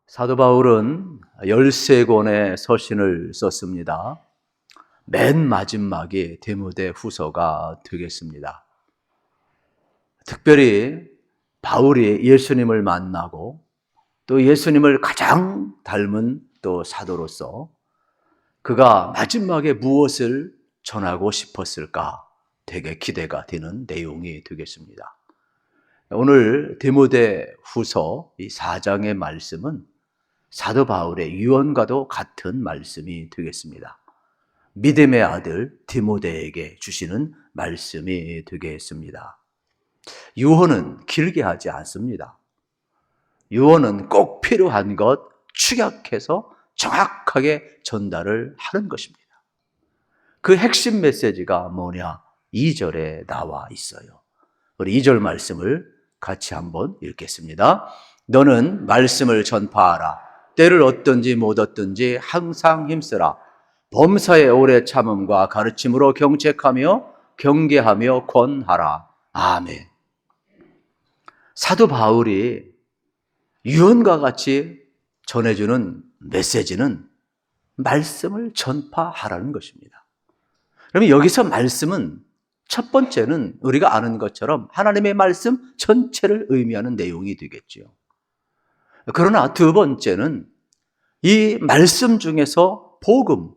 사도 바울은 13권의 서신을 썼습니다. 맨 마지막이 디모데 후서가 되겠습니다. 특별히 바울이 예수님을 만나고 또 예수님을 가장 닮은 또 사도로서 그가 마지막에 무엇을 전하고 싶었을까 되게 기대가 되는 내용이 되겠습니다. 오늘 디모데 후서 이 4장의 말씀은 사도 바울의 유언과도 같은 말씀이 되겠습니다. 믿음의 아들 디모데에게 주시는 말씀이 되겠습니다. 유언은 길게 하지 않습니다. 유언은 꼭 필요한 것 축약해서 정확하게 전달을 하는 것입니다. 그 핵심 메시지가 뭐냐? 2절에 나와 있어요. 우리 2절 말씀을 같이 한번 읽겠습니다. 너는 말씀을 전파하라. 때를 얻든지 못 얻든지 항상 힘쓰라. 범사의 오래 참음과 가르침으로 경책하며 경계하며 권하라. 아멘. 사도 바울이 유언과 같이 전해주는 메시지는 말씀을 전파하라는 것입니다. 그러면 여기서 말씀은 첫 번째는 우리가 아는 것처럼 하나님의 말씀 전체를 의미하는 내용이 되겠죠. 그러나 두 번째는 이 말씀 중에서 복음,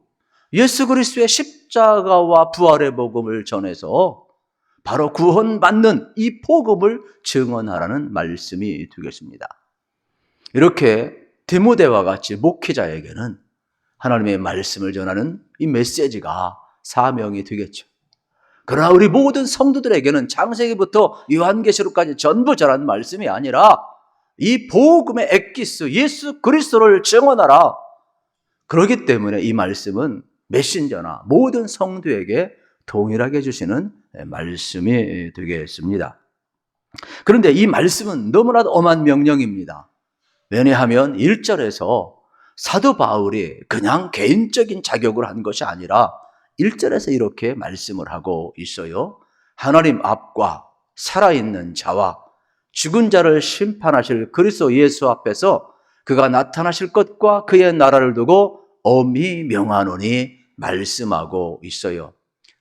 예수 그리스도의 십자가와 부활의 복음을 전해서 바로 구원받는 이 복음을 증언하라는 말씀이 되겠습니다. 이렇게 디모데와 같이 목회자에게는 하나님의 말씀을 전하는 이 메시지가 사명이 되겠죠. 그러나 우리 모든 성도들에게는 창세기부터 요한계시록까지 전부 전하는 말씀이 아니라 이 복음의 엑기스 예수 그리스도를 증언하라. 그렇기 때문에 이 말씀은 메신저나 모든 성도에게 동일하게 주시는 말씀이 되겠습니다. 그런데 이 말씀은 너무나도 엄한 명령입니다. 왜냐하면 1절에서 사도 바울이 그냥 개인적인 자격을 한 것이 아니라 1절에서 이렇게 말씀을 하고 있어요. 하나님 앞과 살아있는 자와 죽은 자를 심판하실 그리스도 예수 앞에서 그가 나타나실 것과 그의 나라를 두고 엄히 명하노니 말씀하고 있어요.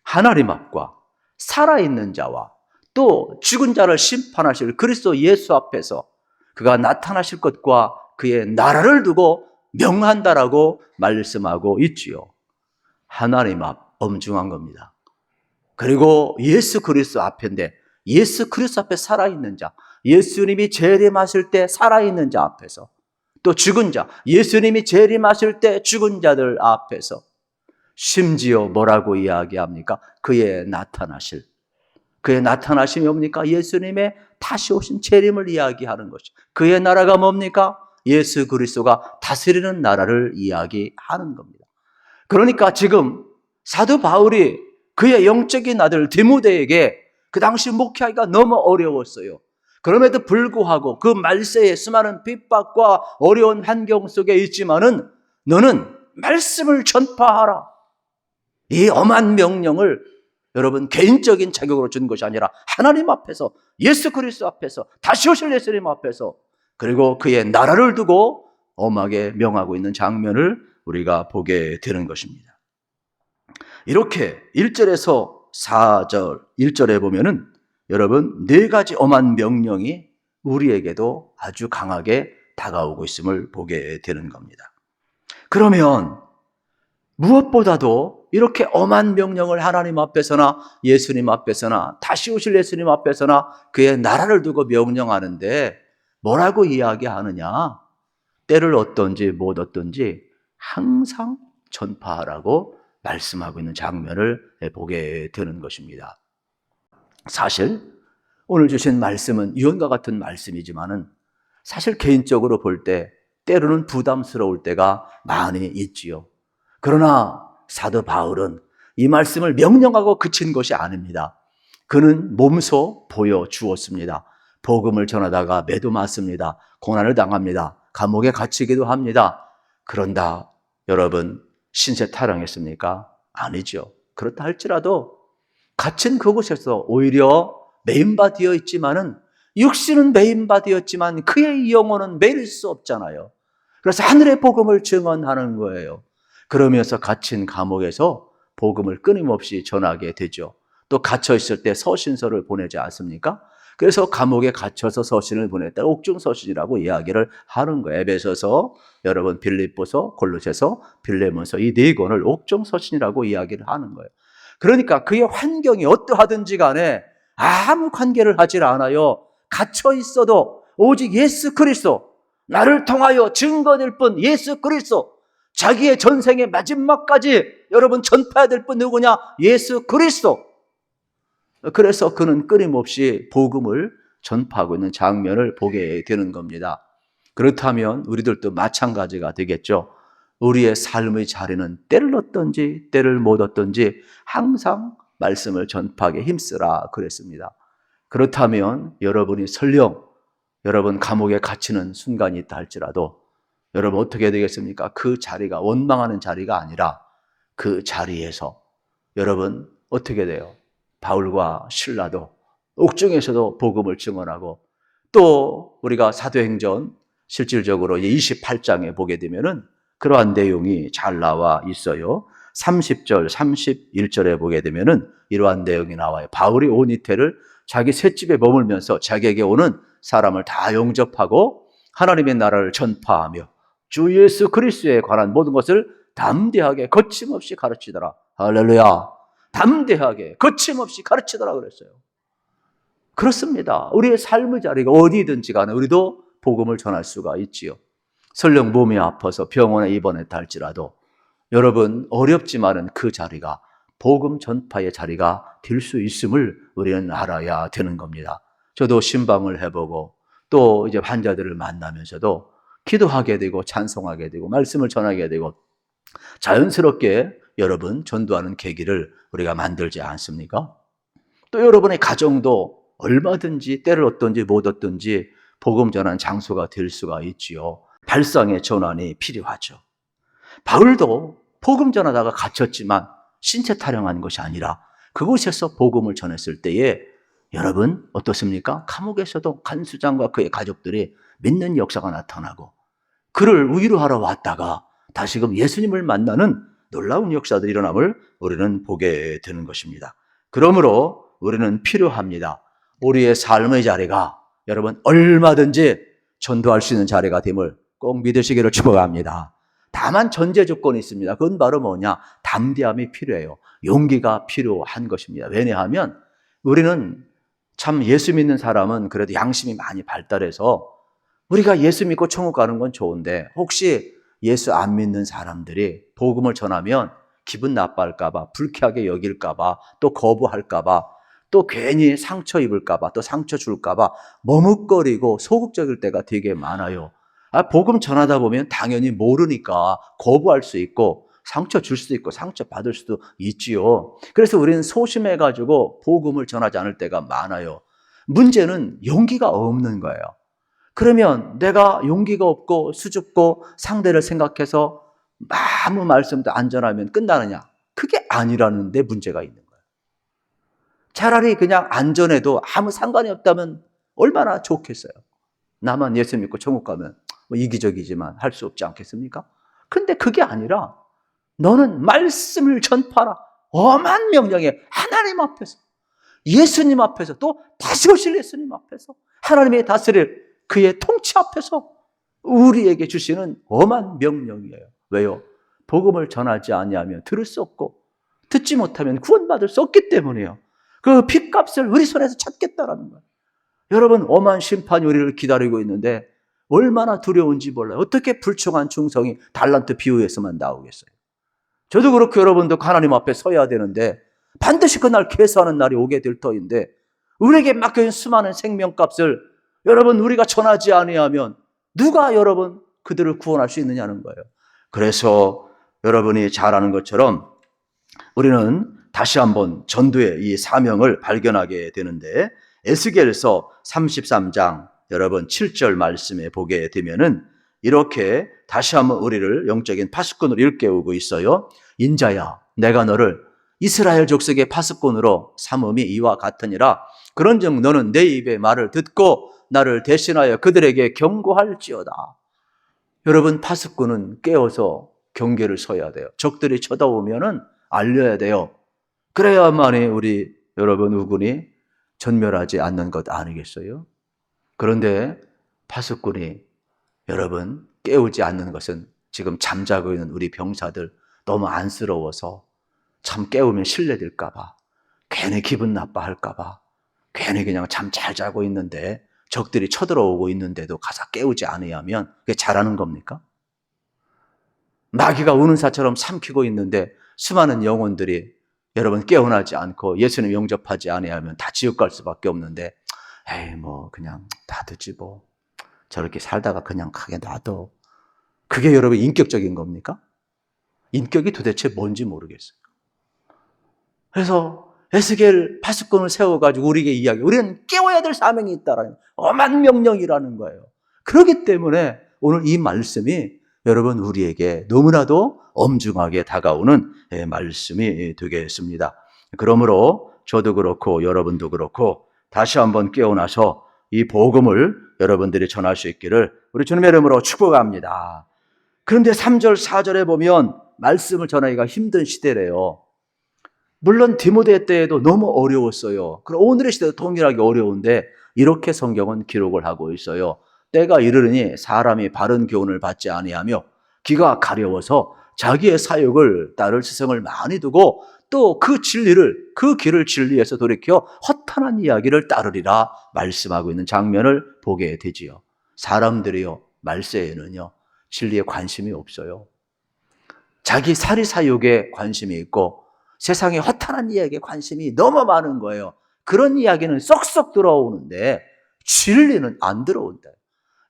하나님 앞과 살아있는 자와 또 죽은 자를 심판하실 그리스도 예수 앞에서 그가 나타나실 것과 그의 나라를 두고 명한다라고 말씀하고 있지요. 하나님 앞 엄중한 겁니다. 그리고 예수 그리스도 앞인데 예수 그리스도 앞에 살아있는 자, 예수님이 재림하실 때 살아있는 자 앞에서 또 죽은 자, 예수님이 재림하실 때 죽은 자들 앞에서 심지어 뭐라고 이야기합니까? 그의 나타나심이 뭡니까? 예수님의 다시 오신 재림을 이야기하는 것이죠. 그의 나라가 뭡니까? 예수 그리스도가 다스리는 나라를 이야기하는 겁니다. 그러니까 지금 사도 바울이 그의 영적인 아들 디모데에게 그 당시 목회하기가 너무 어려웠어요. 그럼에도 불구하고 그 말세에 수많은 핍박과 어려운 환경 속에 있지만은 너는 말씀을 전파하라. 이 엄한 명령을 여러분 개인적인 자격으로 준 것이 아니라 하나님 앞에서 예수 그리스도 앞에서 다시 오실 예수님 앞에서 그리고 그의 나라를 두고 엄하게 명하고 있는 장면을 우리가 보게 되는 것입니다. 이렇게 1절에서 4절 1절에 보면은 여러분 4가지 엄한 명령이 우리에게도 아주 강하게 다가오고 있음을 보게 되는 겁니다. 그러면 무엇보다도 이렇게 엄한 명령을 하나님 앞에서나 예수님 앞에서나 다시 오실 예수님 앞에서나 그의 나라를 두고 명령하는데 뭐라고 이야기하느냐? 때를 얻든지 못 얻든지 항상 전파하라고 말씀하고 있는 장면을 보게 되는 것입니다. 사실 오늘 주신 말씀은 유언과 같은 말씀이지만은 사실 개인적으로 볼 때 때로는 부담스러울 때가 많이 있지요. 그러나 사도 바울은 이 말씀을 명령하고 그친 것이 아닙니다. 그는 몸소 보여주었습니다. 복음을 전하다가 매도 맞습니다. 고난을 당합니다. 감옥에 갇히기도 합니다. 그런다 여러분 신세 타령했습니까? 아니죠. 그렇다 할지라도 갇힌 그곳에서 오히려 메인바 되어 있지만은 육신은 메인바 되었지만 그의 영혼은 매일 수 없잖아요. 그래서 하늘의 복음을 증언하는 거예요. 그러면서 갇힌 감옥에서 복음을 끊임없이 전하게 되죠. 또 갇혀 있을 때 서신서를 보내지 않습니까? 그래서 감옥에 갇혀서 서신을 보냈다. 옥중 서신이라고 이야기를 하는 거예요. 에베소서, 여러분 빌립보서, 골로새서, 빌레몬서 이 네 권을 옥중 서신이라고 이야기를 하는 거예요. 그러니까 그의 환경이 어떠하든지 간에 아무 관계를 하질 않아요. 갇혀 있어도 오직 예수 그리스도, 나를 통하여 증거될 분 예수 그리스도, 자기의 전생의 마지막까지 여러분 전파해야 될 분 누구냐? 예수 그리스도. 그래서 그는 끊임없이 복음을 전파하고 있는 장면을 보게 되는 겁니다. 그렇다면 우리들도 마찬가지가 되겠죠. 우리의 삶의 자리는 때를 얻든지 때를 못 얻든지 항상 말씀을 전파하게 힘쓰라 그랬습니다. 그렇다면 여러분이 설령 여러분 감옥에 갇히는 순간이 있다 할지라도 여러분 어떻게 되겠습니까? 그 자리가 원망하는 자리가 아니라 그 자리에서 여러분 어떻게 돼요? 바울과 실라도 옥중에서도 복음을 증언하고, 또 우리가 사도행전 실질적으로 28장에 보게 되면은 그러한 내용이 잘 나와 있어요. 30절, 31절에 보게 되면은 이러한 내용이 나와요. 바울이 온 이태를 자기 셋집에 머물면서 자기에게 오는 사람을 다 영접하고 하나님의 나라를 전파하며 주 예수 그리스도에 관한 모든 것을 담대하게 거침없이 가르치더라. 할렐루야. 담대하게 거침없이 가르치더라 그랬어요. 그렇습니다. 우리의 삶의 자리가 어디든지 간에 우리도 복음을 전할 수가 있지요. 설령 몸이 아파서 병원에 입원했다 할지라도 여러분 어렵지만은 그 자리가 복음 전파의 자리가 될 수 있음을 우리는 알아야 되는 겁니다. 저도 신방을 해보고 또 이제 환자들을 만나면서도 기도하게 되고 찬송하게 되고 말씀을 전하게 되고 자연스럽게 여러분 전도하는 계기를 우리가 만들지 않습니까? 또 여러분의 가정도 얼마든지 때를 얻든지 못 얻든지 복음 전하는 장소가 될 수가 있지요. 발상의 전환이 필요하죠. 바울도 복음 전하다가 갇혔지만 신체 타령한 것이 아니라 그곳에서 복음을 전했을 때에 여러분 어떻습니까? 감옥에서도 간수장과 그의 가족들이 믿는 역사가 나타나고 그를 위로하러 왔다가 다시금 예수님을 만나는 놀라운 역사들이 일어남을 우리는 보게 되는 것입니다. 그러므로 우리는 필요합니다. 우리의 삶의 자리가 여러분 얼마든지 전도할 수 있는 자리가 됨을 꼭 믿으시기를 축복합니다. 다만 전제 조건이 있습니다. 그건 바로 뭐냐? 담대함이 필요해요. 용기가 필요한 것입니다. 왜냐하면 우리는 참 예수 믿는 사람은 그래도 양심이 많이 발달해서 우리가 예수 믿고 천국 가는 건 좋은데 혹시 예수 안 믿는 사람들이 복음을 전하면 기분 나빠할까 봐, 불쾌하게 여길까 봐, 또 거부할까 봐, 또 괜히 상처 입을까 봐, 또 상처 줄까 봐 머뭇거리고 소극적일 때가 되게 많아요. 복음 전하다 보면 당연히 모르니까 거부할 수 있고 상처 줄 수도 있고 상처 받을 수도 있지요. 그래서 우리는 소심해가지고 복음을 전하지 않을 때가 많아요. 문제는 용기가 없는 거예요. 그러면 내가 용기가 없고 수줍고 상대를 생각해서 아무 말씀도 안 전하면 끝나느냐? 그게 아니라는 데 문제가 있는 거예요. 차라리 그냥 안 전해도 아무 상관이 없다면 얼마나 좋겠어요. 나만 예수 믿고 천국 가면 뭐 이기적이지만 할 수 없지 않겠습니까? 근데 그게 아니라 너는 말씀을 전파하라. 엄한 명령에 하나님 앞에서, 예수님 앞에서, 또 다시 오실 예수님 앞에서, 하나님의 다스릴 그의 통치 앞에서 우리에게 주시는 엄한 명령이에요. 왜요? 복음을 전하지 아니하면 들을 수 없고 듣지 못하면 구원받을 수 없기 때문이에요. 그 핏값을 우리 손에서 찾겠다라는 거예요. 여러분 엄한 심판이 우리를 기다리고 있는데 얼마나 두려운지 몰라요. 어떻게 불충한 충성이 달란트 비유에서만 나오겠어요. 저도 그렇고 여러분도 하나님 앞에 서야 되는데 반드시 그날 계수하는 날이 오게 될 터인데 우리에게 맡겨진 수많은 생명값을 여러분 우리가 전하지 아니하면 누가 여러분 그들을 구원할 수 있느냐는 거예요. 그래서 여러분이 잘 아는 것처럼 우리는 다시 한번 전도의 이 사명을 발견하게 되는데 에스겔서 33장 여러분 7절 말씀에 보게 되면은 이렇게 다시 한번 우리를 영적인 파수꾼으로 일깨우고 있어요. 인자야 내가 너를 이스라엘 족속의 파수꾼으로 삼음이 이와 같으니라. 그런즉 너는 내 입의 말을 듣고 나를 대신하여 그들에게 경고할지어다. 여러분, 파수꾼은 깨어서 경계를 서야 돼요. 적들이 쳐다오면은 알려야 돼요. 그래야만이 우리 여러분 우군이 전멸하지 않는 것 아니겠어요? 그런데 파수꾼이 여러분 깨우지 않는 것은 지금 잠자고 있는 우리 병사들 너무 안쓰러워서 참 깨우면 실례될까 봐, 괜히 기분 나빠할까 봐, 괜히 그냥 잠 잘 자고 있는데 적들이 쳐들어오고 있는데도 가서 깨우지 않으면 그게 잘하는 겁니까? 마귀가 우는 사처럼 삼키고 있는데 수많은 영혼들이 여러분 깨어나지 않고 예수님 영접하지 않으면 다 지옥 갈 수밖에 없는데, 에이 뭐 그냥 놔두지 뭐, 저렇게 살다가 그냥 가게 놔둬. 그게 여러분 인격적인 겁니까? 인격이 도대체 뭔지 모르겠어요. 그래서 에스겔 파수꾼을 세워가지고 우리에게 이야기, 우리는 깨워야 될 사명이 있다라는 엄한 명령이라는 거예요. 그렇기 때문에 오늘 이 말씀이 여러분 우리에게 너무나도 엄중하게 다가오는 말씀이 되겠습니다. 그러므로 저도 그렇고 여러분도 그렇고 다시 한번 깨어나서 이 복음을 여러분들이 전할 수 있기를 우리 주님의 이름으로 축복합니다. 그런데 3절, 4절에 보면 말씀을 전하기가 힘든 시대래요. 물론 디모데 때에도 너무 어려웠어요. 그럼 오늘의 시대도 동일하게 어려운데 이렇게 성경은 기록을 하고 있어요. 때가 이르르니 사람이 바른 교훈을 받지 아니하며 귀가 가려워서 자기의 사욕을 따를 스승을 많이 두고 또 그 길을 진리에서 돌이켜 허탄한 이야기를 따르리라 말씀하고 있는 장면을 보게 되지요. 사람들이요, 말세에는요, 진리에 관심이 없어요. 자기 사리사욕에 관심이 있고 세상의 허탄한 이야기에 관심이 너무 많은 거예요. 그런 이야기는 쏙쏙 들어오는데 진리는 안 들어온다.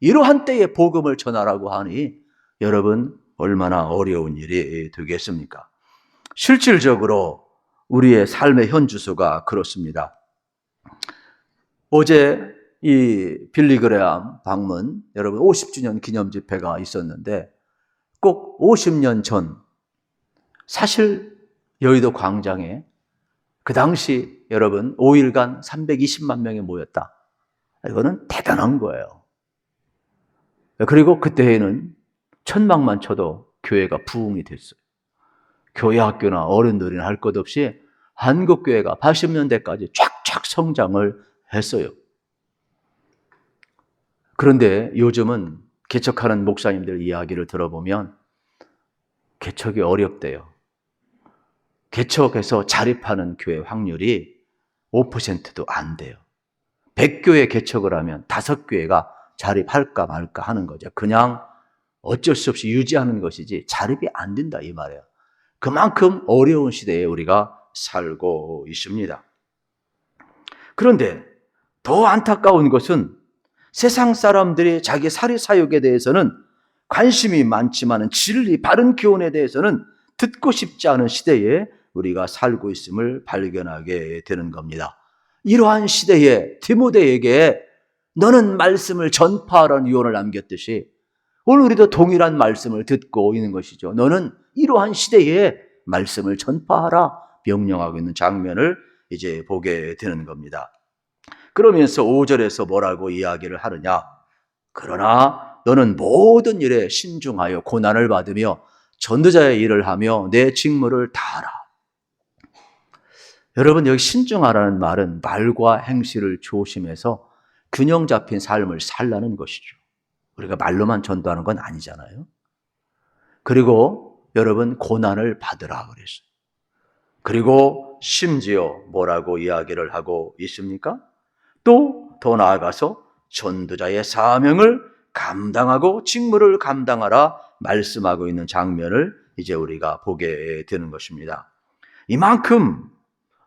이러한 때에 복음을 전하라고 하니 여러분 얼마나 어려운 일이 되겠습니까? 실질적으로 우리의 삶의 현주소가 그렇습니다. 어제 이 빌리 그레함 방문 여러분 50주년 기념 집회가 있었는데 꼭 50년 전 사실 여의도 광장에 그 당시 여러분 5일간 320만 명이 모였다. 이거는 대단한 거예요. 그리고 그때에는 천막만 쳐도 교회가 부흥이 됐어요. 교회 학교나 어른들이나 할 것 없이 한국교회가 80년대까지 쫙쫙 성장을 했어요. 그런데 요즘은 개척하는 목사님들 이야기를 들어보면 개척이 어렵대요. 개척해서 자립하는 교회 확률이 5%도 안 돼요. 100교회 개척을 하면 5교회가 자립할까 말까 하는 거죠. 그냥 어쩔 수 없이 유지하는 것이지 자립이 안 된다 이 말이에요. 그만큼 어려운 시대에 우리가 살고 있습니다. 그런데 더 안타까운 것은 세상 사람들이 자기 사리사욕에 대해서는 관심이 많지만 진리, 바른 교훈에 대해서는 듣고 싶지 않은 시대에 우리가 살고 있음을 발견하게 되는 겁니다. 이러한 시대에 디모데에게 너는 말씀을 전파하라는 유언을 남겼듯이 오늘 우리도 동일한 말씀을 듣고 있는 것이죠. 너는 이러한 시대에 말씀을 전파하라 명령하고 있는 장면을 이제 보게 되는 겁니다. 그러면서 5절에서 뭐라고 이야기를 하느냐? 그러나 너는 모든 일에 신중하여 고난을 받으며 전도자의 일을 하며 내 직무를 다하라. 여러분 여기 신중하라는 말은 말과 행실을 조심해서 균형 잡힌 삶을 살라는 것이죠. 우리가 말로만 전도하는 건 아니잖아요. 그리고 여러분 고난을 받으라 그랬어요. 그리고 심지어 뭐라고 이야기를 하고 있습니까? 또 더 나아가서 전도자의 사명을 감당하고 직무를 감당하라 말씀하고 있는 장면을 이제 우리가 보게 되는 것입니다. 이만큼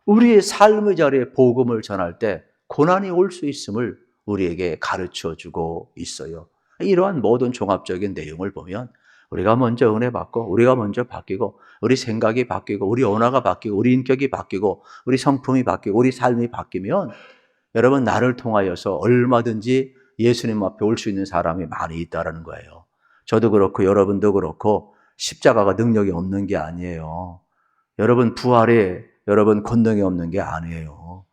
우리의 삶의 자리에 복음을 전할 때 고난이 올 수 있음을 우리에게 가르쳐주고 있어요. 이러한 모든 종합적인 내용을 보면 우리가 먼저 은혜 받고 우리가 먼저 바뀌고 우리 생각이 바뀌고 우리 언어가 바뀌고 우리 인격이 바뀌고 우리 성품이 바뀌고 우리 삶이 바뀌면 여러분 나를 통하여서 얼마든지 예수님 앞에 올 수 있는 사람이 많이 있다는 거예요. 저도 그렇고 여러분도 그렇고 십자가가 능력이 없는 게 아니에요. 여러분 부활에 여러분 권능이 없는 게 아니에요.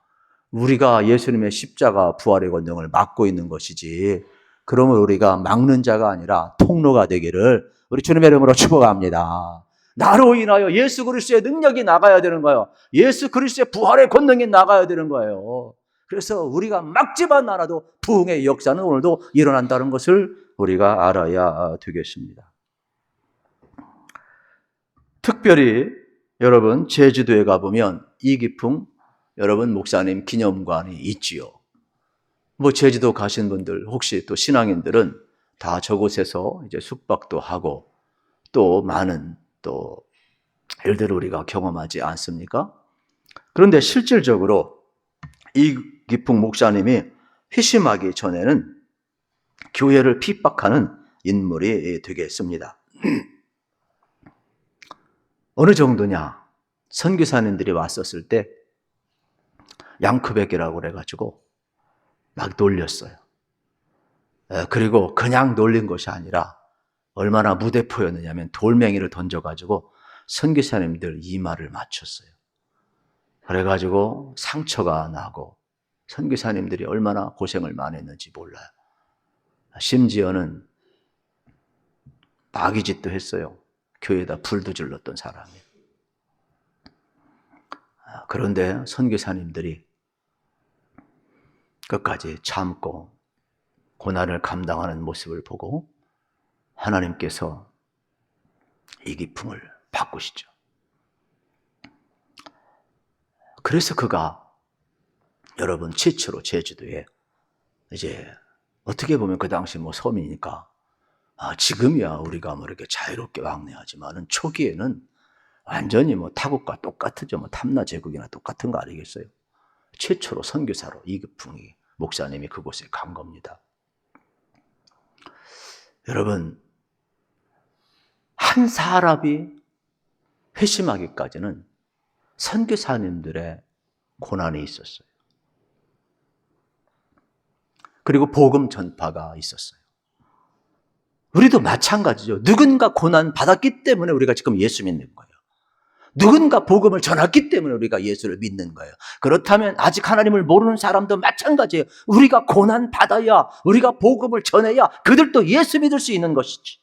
우리가 예수님의 십자가 부활의 권능을 막고 있는 것이지 그러면 우리가 막는 자가 아니라 통로가 되기를 우리 주님의 이름으로 축복합니다. 나로 인하여 예수 그리스도의 능력이 나가야 되는 거예요. 예수 그리스도의 부활의 권능이 나가야 되는 거예요. 그래서 우리가 막지만 않아도 부흥의 역사는 오늘도 일어난다는 것을 우리가 알아야 되겠습니다. 특별히 여러분 제주도에 가보면 이기풍 여러분 목사님 기념관이 있지요. 뭐 제주도 가신 분들 혹시 또 신앙인들은 다 저곳에서 이제 숙박도 하고 또 많은 또 일들을 우리가 경험하지 않습니까? 그런데 실질적으로 이기풍 목사님이 회심하기 전에는 교회를 핍박하는 인물이 되겠습니다. 어느 정도냐? 선교사님들이 왔었을 때 양크백이라고 그래가지고 막 놀렸어요. 그리고 그냥 놀린 것이 아니라 얼마나 무대포였느냐면 돌멩이를 던져가지고 선교사님들 이마를 맞췄어요. 그래가지고 상처가 나고 선교사님들이 얼마나 고생을 많이 했는지 몰라요. 심지어는 마귀짓도 했어요. 교회에다 불도 질렀던 사람이. 그런데 선교사님들이 끝까지 참고 고난을 감당하는 모습을 보고 하나님께서 이기풍을 바꾸시죠. 그래서 그가 여러분 최초로 제주도에 이제 어떻게 보면 그 당시 뭐 섬이니까 지금이야 우리가 뭐 이렇게 자유롭게 왕래하지만은 초기에는 완전히 뭐 타국과 똑같죠. 뭐 탐나 제국이나 똑같은 거 아니겠어요? 최초로 선교사로 이기풍이 목사님이 그곳에 간 겁니다. 여러분 한 사람이 회심하기까지는 선교사님들의 고난이 있었어요. 그리고 복음 전파가 있었어요. 우리도 마찬가지죠. 누군가 고난 받았기 때문에 우리가 지금 예수 믿는 거예요. 누군가 복음을 전했기 때문에 우리가 예수를 믿는 거예요. 그렇다면 아직 하나님을 모르는 사람도 마찬가지예요. 우리가 고난 받아야, 우리가 복음을 전해야 그들도 예수 믿을 수 있는 것이지.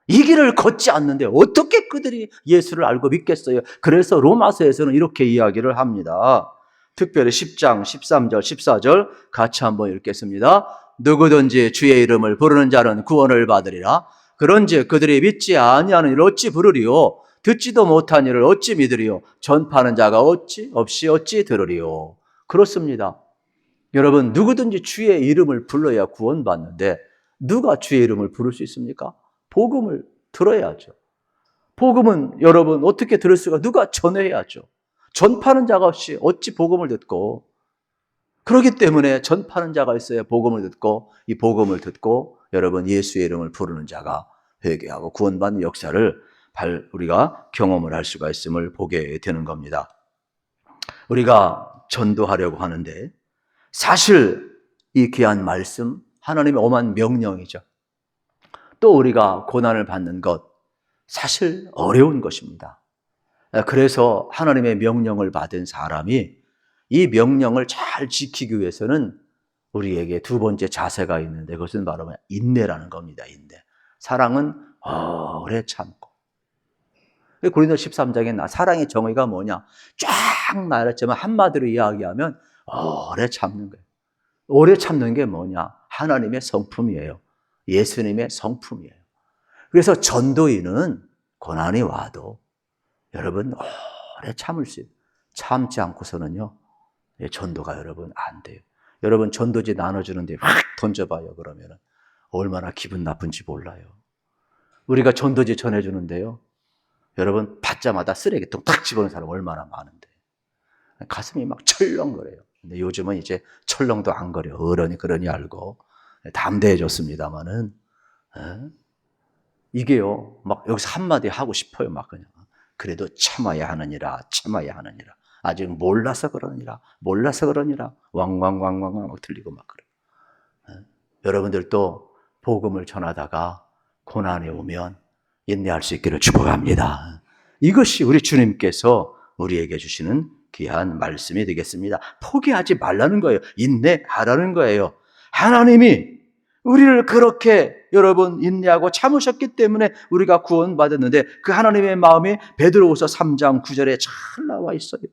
이 길을 걷지 않는데 어떻게 그들이 예수를 알고 믿겠어요? 그래서 로마서에서는 이렇게 이야기를 합니다. 특별히 10장 13절 14절 같이 한번 읽겠습니다. 누구든지 주의 이름을 부르는 자는 구원을 받으리라. 그런즉 그들이 믿지 아니하는 이를 어찌 부르리요? 듣지도 못한 이를 어찌 믿으리요? 전파하는 자가 없이 어찌 들으리요? 그렇습니다. 여러분 누구든지 주의 이름을 불러야 구원받는데 누가 주의 이름을 부를 수 있습니까? 복음을 들어야죠. 복음은 여러분 어떻게 들을 수가 누가 전해야죠. 전파하는 자가 없이 어찌 복음을 듣고 그렇기 때문에 전파하는 자가 있어야 복음을 듣고 이 복음을 듣고 여러분 예수의 이름을 부르는 자가 회개하고 구원받는 역사를 우리가 경험을 할 수가 있음을 보게 되는 겁니다. 우리가 전도하려고 하는데 사실 이 귀한 말씀 하나님의 엄한 명령이죠. 또 우리가 고난을 받는 것 사실 어려운 것입니다. 그래서 하나님의 명령을 받은 사람이 이 명령을 잘 지키기 위해서는 우리에게 두 번째 자세가 있는데 그것은 바로 인내라는 겁니다. 인내. 사랑은 오래 참고. 고린도 13장에 사랑의 정의가 뭐냐? 쫙 말했지만 한마디로 이야기하면 오래 참는 거예요. 오래 참는 게 뭐냐? 하나님의 성품이에요. 예수님의 성품이에요. 그래서 전도인은 고난이 와도 여러분 오래 참을 수 있어요. 참지 않고서는요 전도가 여러분 안 돼요. 여러분 전도지 나눠주는데 확 던져봐요. 그러면 얼마나 기분 나쁜지 몰라요. 우리가 전도지 전해주는데요 여러분 받자마자 쓰레기통 탁 집어넣는 사람 얼마나 많은데 가슴이 막 철렁거려요. 근데 요즘은 이제 철렁도 안 거려. 어른이 그러니 알고 담대해졌습니다만은 이게요 막 여기서 한마디 하고 싶어요. 막 그냥 그래도 참아야 하느니라 참아야 하느니라 아직 몰라서 그러니라 왕왕왕왕 막 들리고 막 그래요. 여러분들도 복음을 전하다가 고난이 오면 인내할 수 있기를 축복합니다. 이것이 우리 주님께서 우리에게 주시는 귀한 말씀이 되겠습니다. 포기하지 말라는 거예요. 인내하라는 거예요. 하나님이 우리를 그렇게 여러분 인내하고 참으셨기 때문에 우리가 구원받았는데 그 하나님의 마음이 베드로후서 3장 9절에 잘 나와 있어요.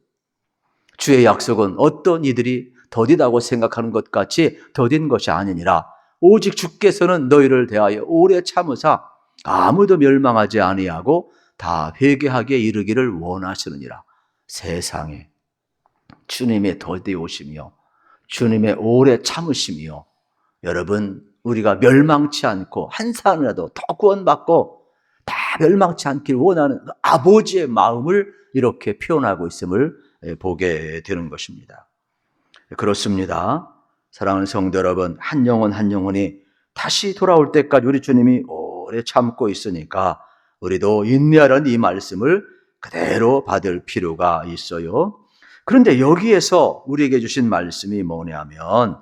주의 약속은 어떤 이들이 더디다고 생각하는 것 같이 더딘 것이 아니니라. 오직 주께서는 너희를 대하여 오래 참으사 아무도 멸망하지 아니하고 다 회개하게 이르기를 원하시느니라. 세상에 주님의 더디 오시며 주님의 오래 참으시며 여러분 우리가 멸망치 않고 한 사람이라도 더 구원받고 다 멸망치 않길 원하는 아버지의 마음을 이렇게 표현하고 있음을 보게 되는 것입니다. 그렇습니다. 사랑하는 성도 여러분, 한 영혼 한 영혼이 다시 돌아올 때까지 우리 주님이 오래 참고 있으니까 우리도 인내하라는 이 말씀을 그대로 받을 필요가 있어요. 그런데 여기에서 우리에게 주신 말씀이 뭐냐면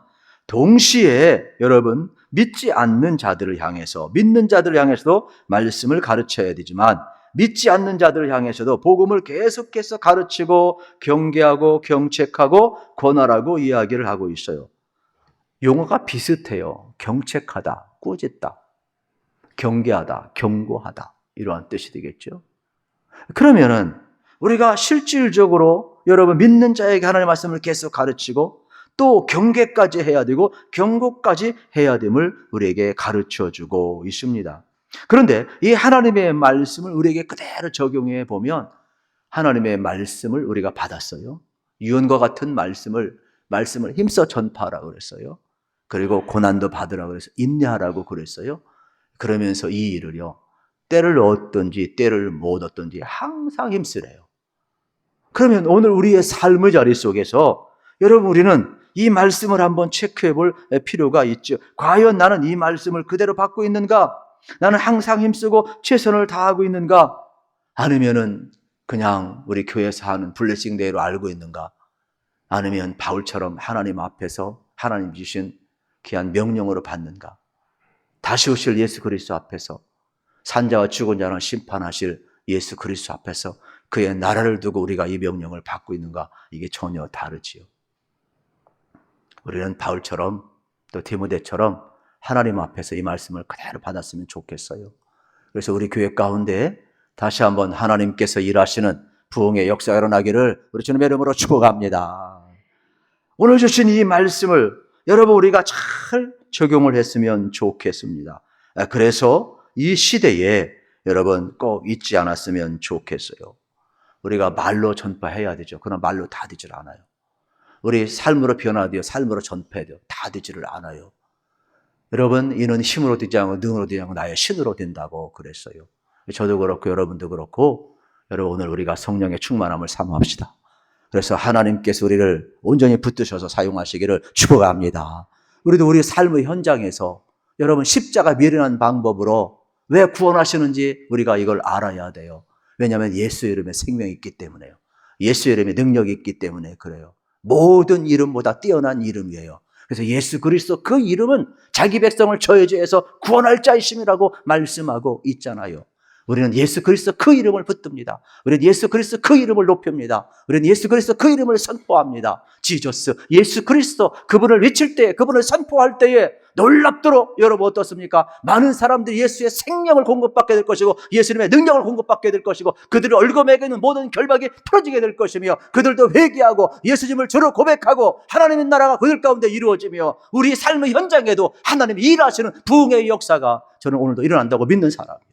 동시에 여러분 믿지 않는 자들을 향해서 믿는 자들을 향해서도 말씀을 가르쳐야 되지만 믿지 않는 자들을 향해서도 복음을 계속해서 가르치고 경계하고 경책하고 권하라고 이야기를 하고 있어요. 용어가 비슷해요. 경책하다, 꾸짖다, 경계하다, 경고하다 이러한 뜻이 되겠죠. 그러면은 우리가 실질적으로 여러분 믿는 자에게 하나님의 말씀을 계속 가르치고 또 경계까지 해야 되고 경고까지 해야 됨을 우리에게 가르쳐주고 있습니다. 그런데 이 하나님의 말씀을 우리에게 그대로 적용해 보면 하나님의 말씀을 우리가 받았어요. 유언과 같은 말씀을 힘써 전파하라고 그랬어요. 그리고 고난도 받으라고 그랬어요. 인내하라고 그랬어요. 그러면서 이 일을요. 때를 얻든지 때를 못 얻든지 항상 힘쓰래요. 그러면 오늘 우리의 삶의 자리 속에서 여러분 우리는 이 말씀을 한번 체크해 볼 필요가 있죠. 과연 나는 이 말씀을 그대로 받고 있는가? 나는 항상 힘쓰고 최선을 다하고 있는가? 아니면은 그냥 우리 교회에서 하는 블레싱 데이로 알고 있는가? 아니면 바울처럼 하나님 앞에서 하나님 주신 귀한 명령으로 받는가? 다시 오실 예수 그리스도 앞에서 산자와 죽은 자는 심판하실 예수 그리스도 앞에서 그의 나라를 두고 우리가 이 명령을 받고 있는가? 이게 전혀 다르지요. 우리는 바울처럼 또 디모데처럼 하나님 앞에서 이 말씀을 그대로 받았으면 좋겠어요. 그래서 우리 교회 가운데 다시 한번 하나님께서 일하시는 부흥의 역사가 일어나기를 우리 주님의 이름으로 축복합니다. 오늘 주신 이 말씀을 여러분 우리가 잘 적용을 했으면 좋겠습니다. 그래서 이 시대에 여러분 꼭 잊지 않았으면 좋겠어요. 우리가 말로 전파해야 되죠. 그러나 말로 다 되질 않아요. 우리 삶으로 변화해야 돼요. 삶으로 전파해야 돼요. 다 되지를 않아요. 여러분 이는 힘으로 되지 않고 능으로 되지 않고 나의 신으로 된다고 그랬어요. 저도 그렇고 여러분도 그렇고 여러분 오늘 우리가 성령의 충만함을 사모합시다. 그래서 하나님께서 우리를 온전히 붙드셔서 사용하시기를 축복합니다. 우리도 우리 삶의 현장에서 여러분 십자가 미련한 방법으로 왜 구원하시는지 우리가 이걸 알아야 돼요. 왜냐하면 예수 이름에 생명이 있기 때문에요. 예수 이름에 능력이 있기 때문에 그래요. 모든 이름보다 뛰어난 이름이에요. 그래서 예수 그리스도 그 이름은 자기 백성을 저해죄에서 구원할 자이심이라고 말씀하고 있잖아요. 우리는 예수 그리스도 그 이름을 붙듭니다. 우리는 예수 그리스도 그 이름을 높입니다. 우리는 예수 그리스도 그 이름을 선포합니다. 지저스, 예수 그리스도 그분을 외칠 때, 그분을 선포할 때에 놀랍도록 여러분 어떻습니까? 많은 사람들이 예수의 생명을 공급받게 될 것이고 예수님의 능력을 공급받게 될 것이고 그들을 얽어매고 있는 모든 결박이 풀어지게 될 것이며 그들도 회개하고 예수님을 주로 고백하고 하나님의 나라가 그들 가운데 이루어지며 우리 삶의 현장에도 하나님이 일하시는 부흥의 역사가 저는 오늘도 일어난다고 믿는 사람이에요.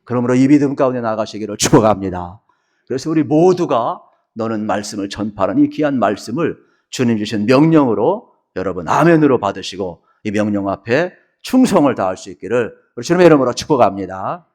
그러므로 이 믿음 가운데 나가시기를 축복합니다. 그래서 우리 모두가 너는 말씀을 전파하는 이 귀한 말씀을 주님 주신 명령으로 여러분 아멘으로 받으시고 이 명령 앞에 충성을 다할 수 있기를 우리 주님의 이름으로 축복합니다.